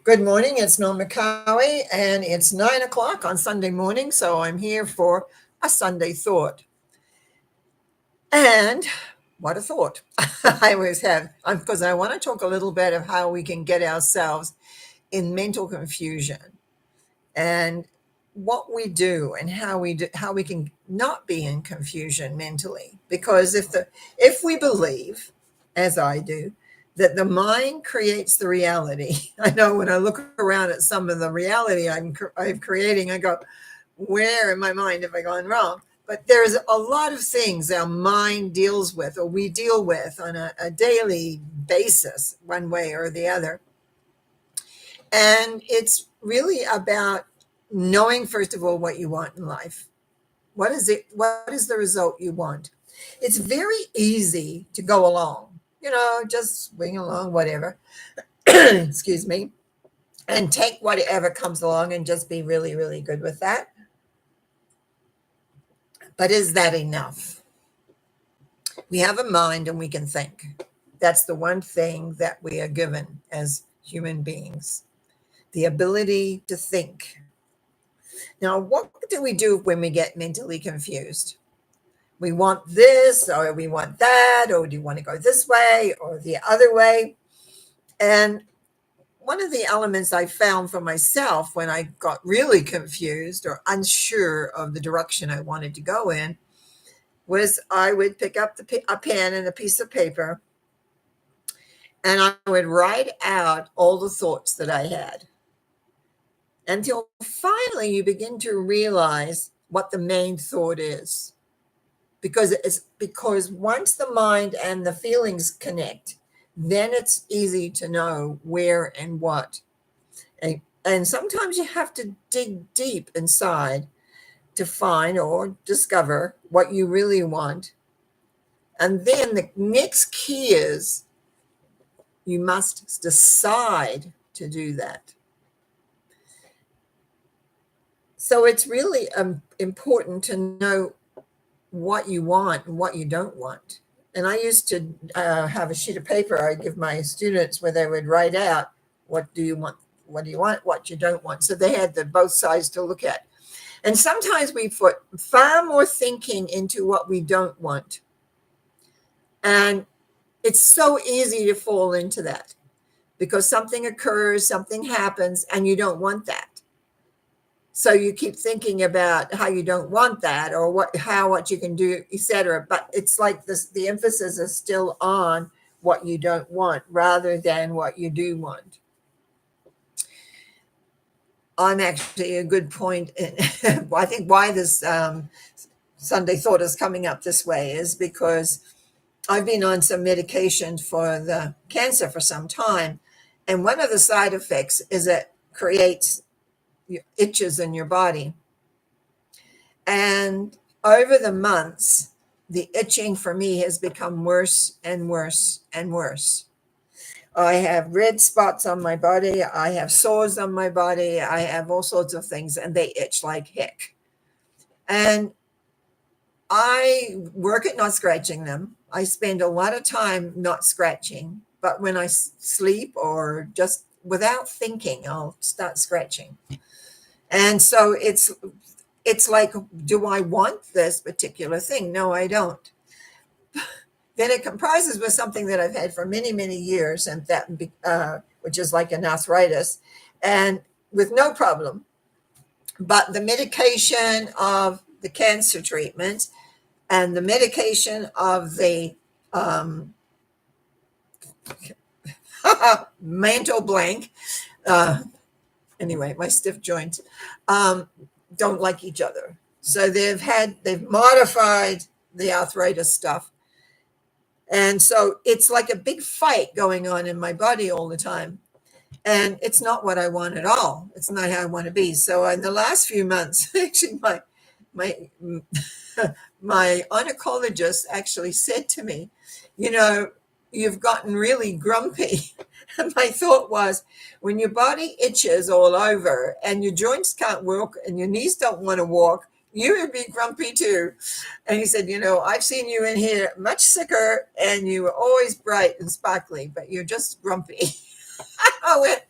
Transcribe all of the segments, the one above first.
Good morning. It's Norma Cowie, and it's 9 o'clock on Sunday morning. So I'm here for a Sunday thought. And what a thought I always have, because I want to talk a little bit of how we can get ourselves in mental confusion and what we do and how we can not be in confusion mentally. Because if we believe, as I do, that the mind creates the reality. I know when I look around at some of the reality I'm creating, I go, where in my mind have I gone wrong? But there's a lot of things our mind deals with, or we deal with on a daily basis, one way or the other. And it's really about knowing, first of all, what you want in life. What is it? What is the result you want? It's very easy to go along, just swing along, whatever. Excuse me. And take whatever comes along and just be really, really good with that. But is that enough? We have a mind and we can think. That's the one thing that we are given as human beings, the ability to think. Now, what do we do when we get mentally confused? We want this, or we want that, or do you want to go this way or the other way? And one of the elements I found for myself when I got really confused or unsure of the direction I wanted to go in was I would pick up a pen and a piece of paper, and I would write out all the thoughts that I had until finally you begin to realize what the main thought is. Because once the mind and the feelings connect, then it's easy to know where and what. And sometimes you have to dig deep inside to find or discover what you really want. And then the next key is you must decide to do that. So it's really important to know what you want and what you don't want. And I used to have a sheet of paper I give my students where they would write out, what do you want, what do you want, what you don't want. So they had both sides to look at. And sometimes we put far more thinking into what we don't want. And it's so easy to fall into that because something occurs, something happens, and you don't want that. So you keep thinking about how you don't want that, or what you can do, etc. But it's like this: the emphasis is still on what you don't want rather than what you do want. I'm actually a good point. I think why this Sunday thought is coming up this way is because I've been on some medication for the cancer for some time, and one of the side effects is it creates itches in your body. And over the months, the itching for me has become worse and worse and worse. I have red spots on my body. I have sores on my body. I have all sorts of things, and they itch like heck. And I work at not scratching them. I spend a lot of time not scratching, but when I sleep or just without thinking, I'll start scratching. And so it's like, do I want this particular thing? No, I don't. Then it comprises with something that I've had for many, many years, and that which is like an arthritis, and with no problem. But the medication of the cancer treatment and the medication of the mental blank, anyway, my stiff joints, don't like each other. So they've modified the arthritis stuff. And so it's like a big fight going on in my body all the time. And it's not what I want at all. It's not how I want to be. So in the last few months, actually my my oncologist actually said to me, you've gotten really grumpy. And my thought was, when your body itches all over and your joints can't work and your knees don't want to walk, you would be grumpy too. And he said, I've seen you in here much sicker and you were always bright and sparkly, but you're just grumpy. I went,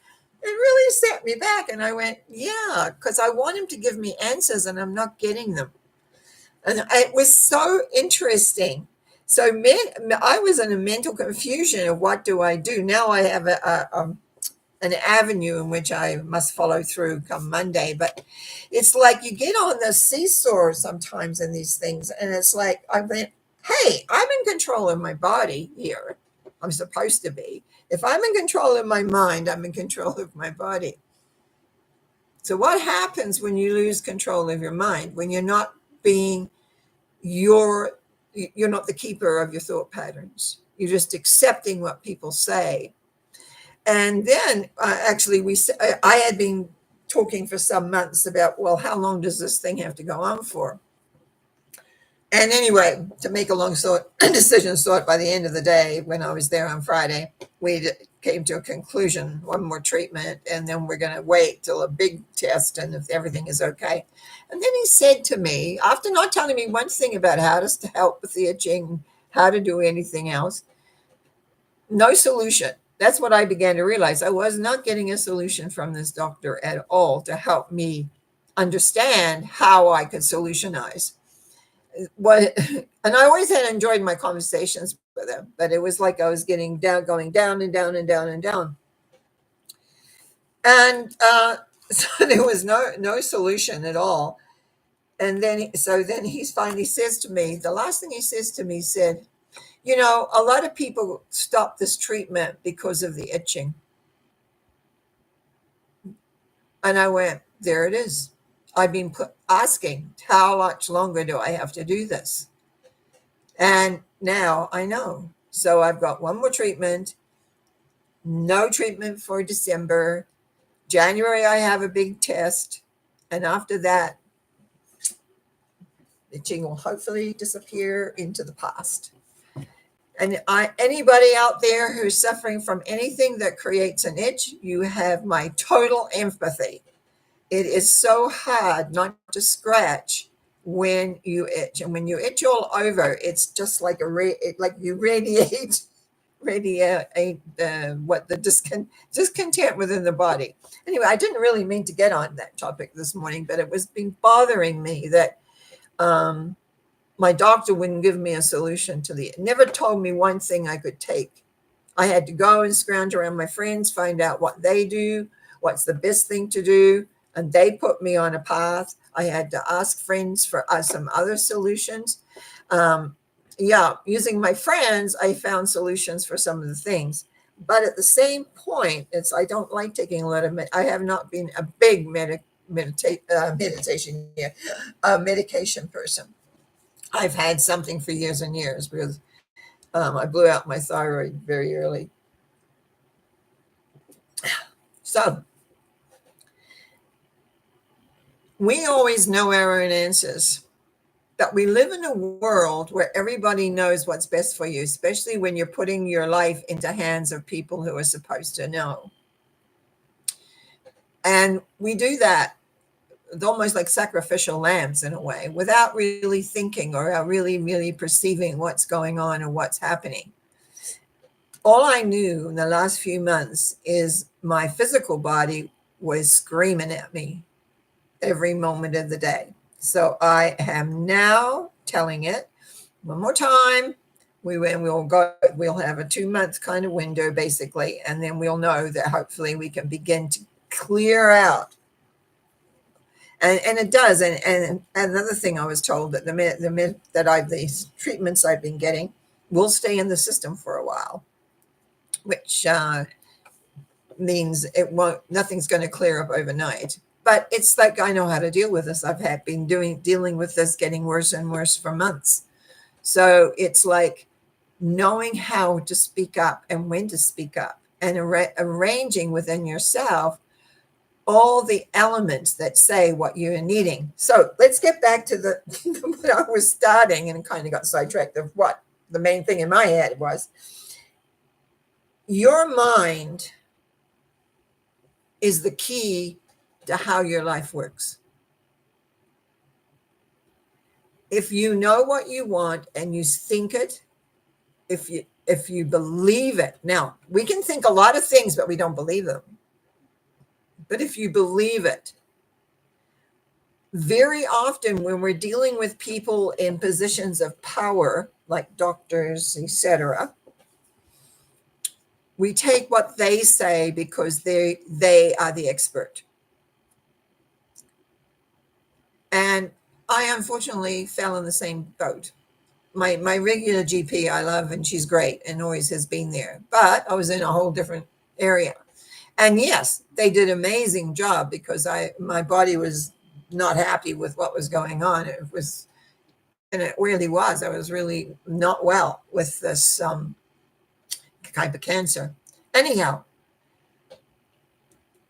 It really set me back. And I went, yeah, because I want him to give me answers and I'm not getting them. And it was so interesting. So I was in a mental confusion of what do I do. Now I have an avenue in which I must follow through come Monday. But it's like you get on the seesaw sometimes in these things. And it's like, I went, hey, I'm in control of my body here. I'm supposed to be. If I'm in control of my mind, I'm in control of my body. So what happens when you lose control of your mind? When you're not being your, you're not the keeper of your thought patterns. You're just accepting what people say. And then actually, I had been talking for some months about, well, how long does this thing have to go on for? And anyway, to make a long decision short, by the end of the day, when I was there on Friday, we came to a conclusion: one more treatment, and then we're going to wait till a big test, and if everything is okay. And then he said to me, after not telling me one thing about how to help with the itching, how to do anything else, no solution. That's what I began to realize. I was not getting a solution from this doctor at all to help me understand how I could solutionize what. And I always had enjoyed my conversations with him, but it was like I was getting down, going down and down and down and down. And so there was no solution at all. And then he finally says to me, the last thing he says to me said, you know, a lot of people stop this treatment because of the itching. And I went, there it is. I've been asking, how much longer do I have to do this? And now I know. So I've got one more treatment, no treatment for December. January, I have a big test. And after that, itching will hopefully disappear into the past. And anybody out there who's suffering from anything that creates an itch, you have my total empathy. It is so hard not to scratch when you itch, and when you itch all over, it's just like like you radiate what the discontent within the body. Anyway, I didn't really mean to get on that topic this morning, but it was been bothering me that my doctor wouldn't give me a solution to never told me one thing I could take. I had to go and scrounge around my friends, find out what they do, what's the best thing to do. And they put me on a path. I had to ask friends for some other solutions. Using my friends, I found solutions for some of the things. But at the same point, I don't like taking a lot of I have not been a big meditation yet, medication person. I've had something for years and years because I blew out my thyroid very early. So we always know our own answers, but we live in a world where everybody knows what's best for you, especially when you're putting your life into hands of people who are supposed to know. And we do that. It's almost like sacrificial lambs in a way, without really thinking or really, really perceiving what's going on or what's happening. All I knew in the last few months is my physical body was screaming at me every moment of the day. So I am now telling it one more time. We'll have a 2-month kind of window basically, and then we'll know that hopefully we can begin to clear out. And it does. And another thing I was told that these treatments I've been getting will stay in the system for a while, which means nothing's going to clear up overnight. But it's like I know how to deal with this. I've been dealing with this getting worse and worse for months. So it's like knowing how to speak up and when to speak up, and arranging within yourself all the elements that say what you're needing. So let's get back to what I was starting and kind of got sidetracked of what the main thing in my head was. Your mind is the key to how your life works. If you know what you want and you think it, if you believe it. Now, we can think a lot of things, but we don't believe them. but if you believe it. Very often when we're dealing with people in positions of power, like doctors, etc., we take what they say because they are the expert. And I unfortunately fell in the same boat. My regular GP I love, and she's great and always has been there. But I was in a whole different area. And yes, they did an amazing job because my body was not happy with what was going on. It was, and it really was. I was really not well with this type of cancer. Anyhow,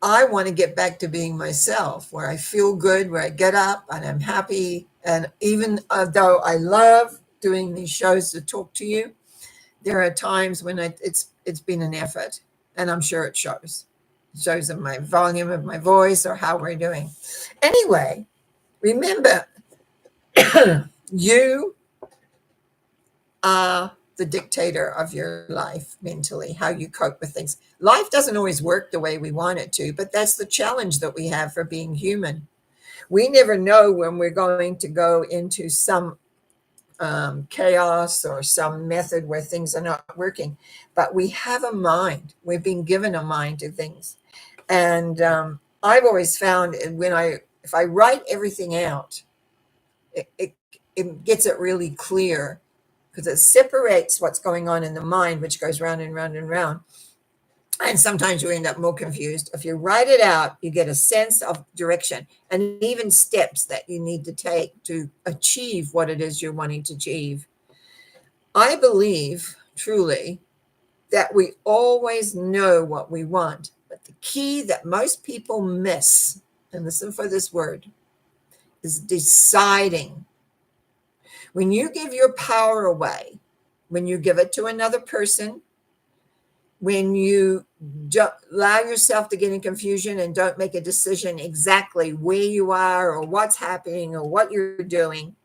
I want to get back to being myself, where I feel good, where I get up and I'm happy. And even though I love doing these shows to talk to you, there are times when it's been an effort, and I'm sure it shows. It shows in my volume of my voice or how we're doing. Anyway, remember, you are the dictator of your life mentally, how you cope with things. Life doesn't always work the way we want it to, but that's the challenge that we have for being human. We never know when we're going to go into some chaos or some method where things are not working, but we have a mind. We've been given a mind to things. And I've always found if I write everything out, it gets it really clear, because it separates what's going on in the mind, which goes round and round and round. And sometimes you end up more confused. If you write it out, you get a sense of direction and even steps that you need to take to achieve what it is you're wanting to achieve. I believe truly that we always know what we want, but the key that most people miss, and listen for this word, is deciding. When you give your power away, when you give it to another person, when you allow yourself to get in confusion and don't make a decision exactly where you are or what's happening or what you're doing,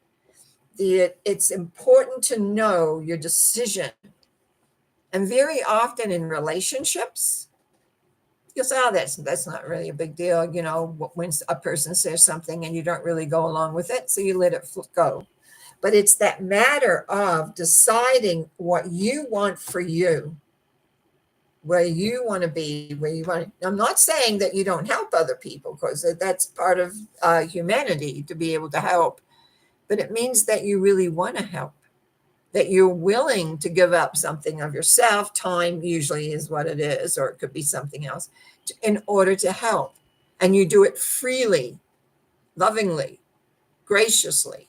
it's important to know your decision. And very often in relationships, you'll say, oh, that's not really a big deal. When a person says something and you don't really go along with it, so you let it go. But it's that matter of deciding what you want for you, where you want to be, where you want to. I'm not saying that you don't help other people, because that's part of humanity, to be able to help. But it means that you really want to help, that you're willing to give up something of yourself. Time usually is what it is, or it could be something else, in order to help. And you do it freely, lovingly, graciously.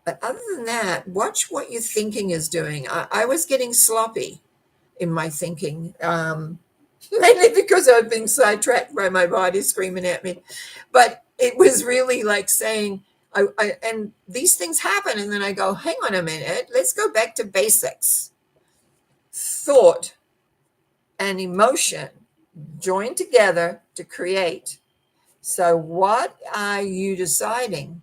But other than that, watch what your thinking is doing. I was getting sloppy in my thinking, mainly because I've been sidetracked by my body screaming at me. But it was really like saying, and these things happen, and then I go, hang on a minute, let's go back to basics. Thought and emotion join together to create. So what are you deciding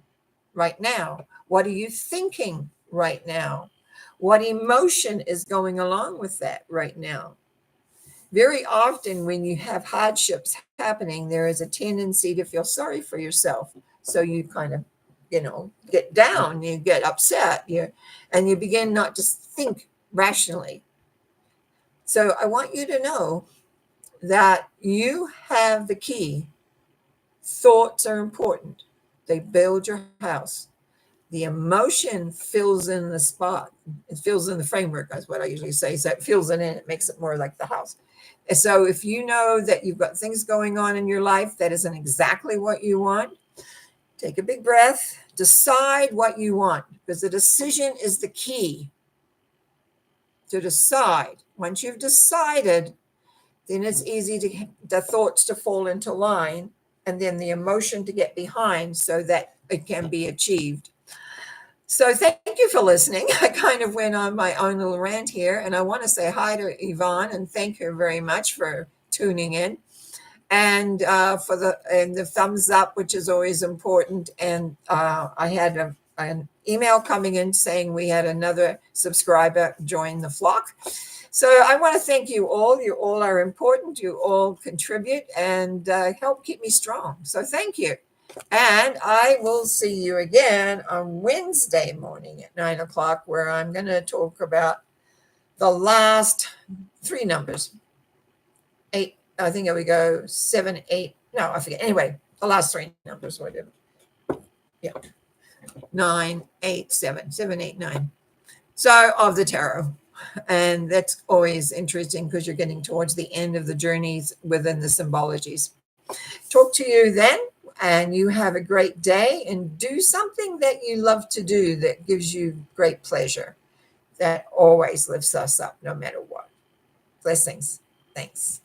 right now? What are you thinking right now? What emotion is going along with that right now? Very often when you have hardships happening, there is a tendency to feel sorry for yourself. So you kind of, get down, you get upset, and you begin not to think rationally. So I want you to know that you have the key. Thoughts are important. They build your house. The emotion fills in the spot. It fills in the framework, that's what I usually say. So it fills it in, it makes it more like the house. And so if you know that you've got things going on in your life that isn't exactly what you want, take a big breath, decide what you want, because the decision is the key to decide. Once you've decided, then it's easy to get the thoughts to fall into line, and then the emotion to get behind so that it can be achieved. So thank you for listening. I kind of went on my own little rant here, and I want to say hi to Yvonne and thank her very much for tuning in, and for the thumbs up, which is always important. And I had an email coming in saying we had another subscriber join the flock. So I want to thank you all. You all are important. You all contribute and help keep me strong. So thank you. And I will see you again on Wednesday morning at 9 o'clock, where I'm going to talk about the last three numbers. 8, I think we go 7, 8. No, I forget. Anyway, the last three numbers, whatever. Yeah. 9, 8, 7, 7, 8, 9. So of the tarot. And that's always interesting because you're getting towards the end of the journeys within the symbologies. Talk to you then, and you have a great day, and do something that you love to do that gives you great pleasure. That always lifts us up no matter what. Blessings. Thanks.